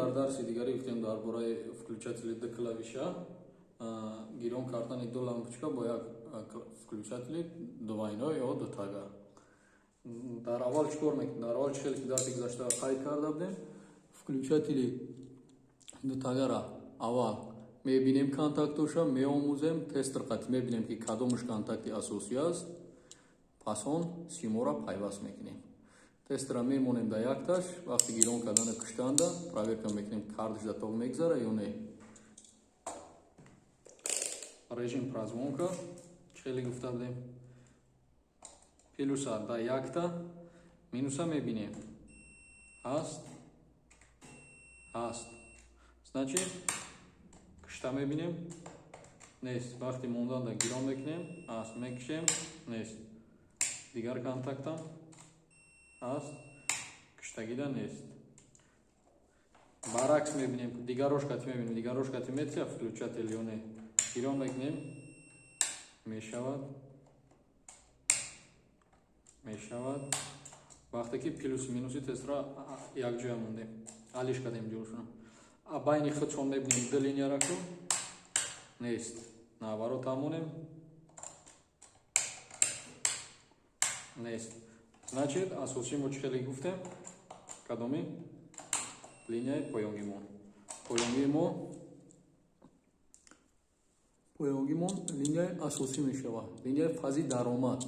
Дар дарси дигари гуфтем дар бораи включатели ду клавиша. Гирон кардани ду лампочка бо як включатели дувайно ё ду тага. Дар аввал чӣ кор мекунем? Дар аввал чӣ хеле ки дарси гузашта қайд карда будем. Включатели ду тагара аввал мебинем контактоша, меомӯзем, тестер қати мебинем ки кадомаш контакти асосӣ аст. Пас он симора пайваст мекунем. Тестера мемонем да якташ, вақти гирон кардана куштанда проверка мекунем кардаш да тог мегзара ё не. Режим прозвонка чӣ хеле гуфта будем? Плюса да якта, минуса мебинем. Аст. Значит кушта мебинем. Нест. Вақти монданда гирон мекунем, аст мекушем, нест. Дигар контактам аст, куштагида нест. Баракс мебинем, дигарош кати мебинем, дигарош кати метия включатели ё не. Гирон мекунем, мешавад. Вақте ки плюс минуси тестра якҷоя мондем, алиш кардем ҷойшона. Байни худшон мебинем ду линияраку нест. Наоборот амонем нест. Значит, асосии мо чӣ хеле гуфтем? Кадоми? Линияи поёнгимон. Поёнгимон линияи асосӣ мешавад. Линияи фази даромад.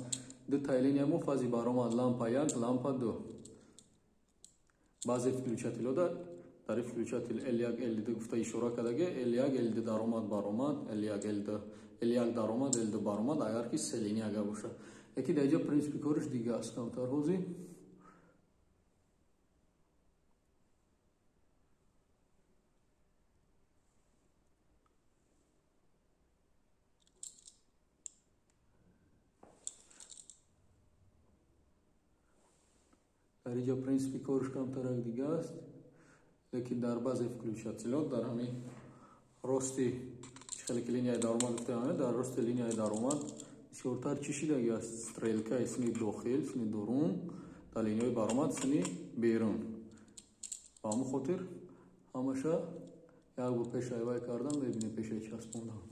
Ду таи линияи мо фази баромад лампа 1, лампа 2. Баъзе включателода дар ин включател L1, L2 гуфта ишора кардаги L1, L2 даромад баромад, L1, L2, L1 даромад, L2 баромад, агар ки се линия ага боша. Яки дар инҷо принципи кориш дига аст камтар ҳозир. Дар инҷо принципи кориш камтарак дига аст. Лекин дар баъзе включателот дар ҳамин рости чӣ хеле ки линияи даромад гуфтем, дар рости линияи даромад бисёртар чӣ шидаги аст? Стрелкаи сини дохил, сини дурун, дар линияи баромад сини берун. Ба ҳамин хотир ҳамаша як бор пешаи вай кардам, мебинем пешаи часпондам.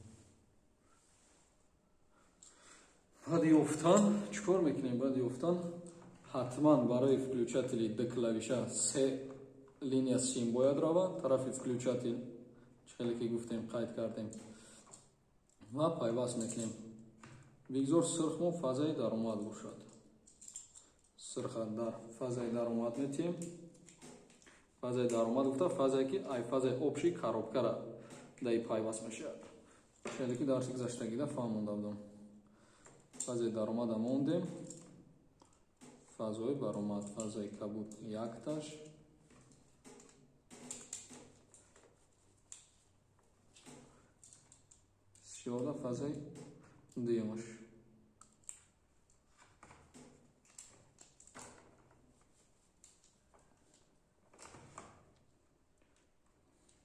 Баъди ёфтан чӣ кор мекунем? Баъди ёфтан ҳатман барои включатели ду клавиша се линия сим бояд равад. Тарафи включател чӣ хеле ки гуфтем қайд кардем ва пайваст мекунем. Бигзор сирхмо фазаи даромад бошад. Сирха дар фазаи даромад метием. Фазаи даромад гуфта фазае ки ай фазаи обши коробкара даи пайваст мешавад. Чӣ хеле ки дарси гузаштагида фаҳмонда будам. Фазаи даромада мондем. Фазаи баромад, фазаи кабуд якташ. Сиёда фазаи дуюмаш.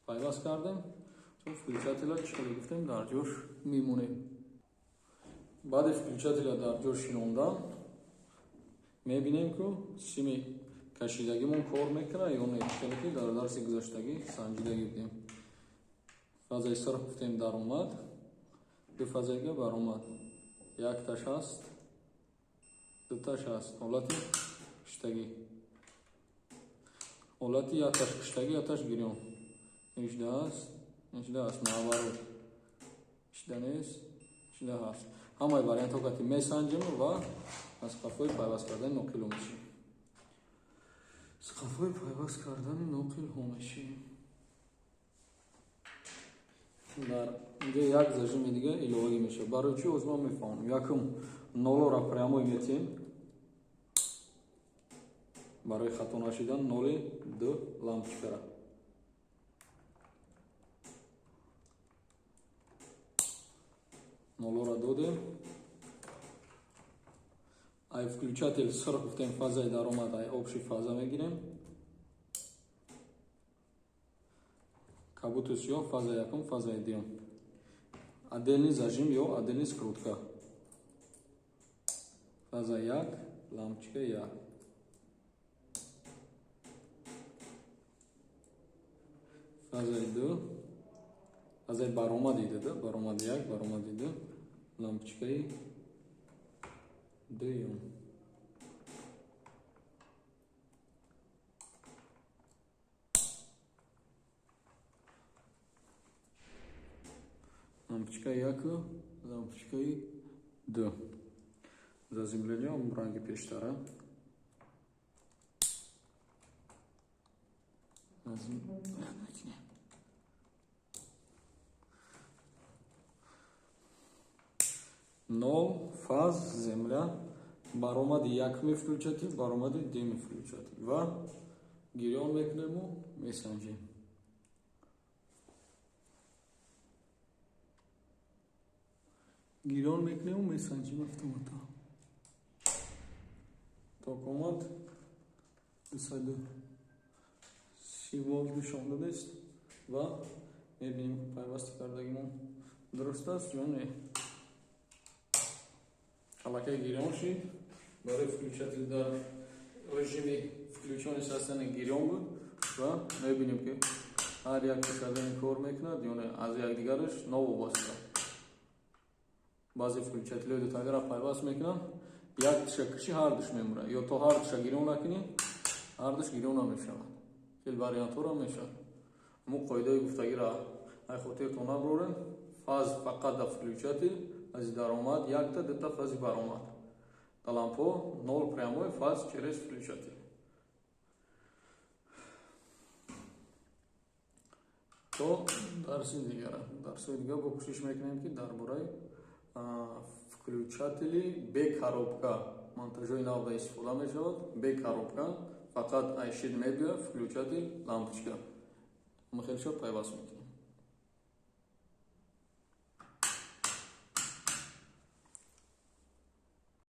Пайваст кардем. Включателя чӣ хеле гуфтем дар ҷош мемонем. Баъди включателя дар ҷош шинондан мебинем ки сими кашидагимон кор мекунад ё не. Чӣ хеле ки дар дарси гузаштагӣ санҷидаги будем. Фазаи сирх гуфтем даромад, ду фазаига баромад. Якташ аст, дуташ аст. ҳолати куштагӣ. ҳолати якташ куштагӣ, якташ гирён. 18 аст, 18 аст, наоборот. 18 нест, 18 аст. ҳамаи вариантҳо ки месанҷем ва аз қафои пайваст кардани нокило мешавем. Қафои пайваст кардани нуқил ҳомишӣ. Дар инҷа як зажими дига иловагӣ мешавад. Барои чӣ озма мефаҳмем. Якум нолора прямой метиҳем. Барои хато нашидан ноли ду лампочкара. Нолора додем. Ай включатель сыр гуфтем фазаи даромад, ай обши фаза мегирем. Кабуту сиёҳ фаза якум, фазаи дуюм. Отдельный зажим ё отдельный скрутка. Фаза як, лампочка як. Фазаи ду, фазаи баромади дида, баромади як, баромади ду, лампочкаи дуюм. Лампочка яку, лампочкаи ду. Заземление ранги пештара. Нол, фаз, земля, баромади як мефключатель, баромади ду мефключатель. Ва гирён мекунему, месанҷим. Гирён мекунему, месанҷим автомата. Так омад 230 волт нишон додааст ва мебинем пайвасти кардагимон дуруст аст ё не. Аллакай гирён шид. Барои включатель дар режими включёни састани гирён буд ва мебинем ки ҳар як кашадани кор мекунад ё не аз якдигараш новобаста. Баъзе включателҳои дутагара пайваст мекунанд, як тиша киши ҳар душ мемурад ё то ҳар тиша гирён накунӣ, ҳар душ гирён намешавад. Хел вариантҳоро мешавад. Мо қоидаи гуфтагира ай хотиртон набурорем. Фаз фақат дар включатель, фази даромад якта, дута фази баромад. Дар лампо нол прямой, фаз через включатель. То дарси дигара. Дарсои дига бо кӯшиш мекунем ки дар бораи включатели бе коробка монтажои навда истифода мешавад. Бе коробка фақат ай шид мебиёд, включатель, лампочка. Мо хеле шаб пайваст мекунем.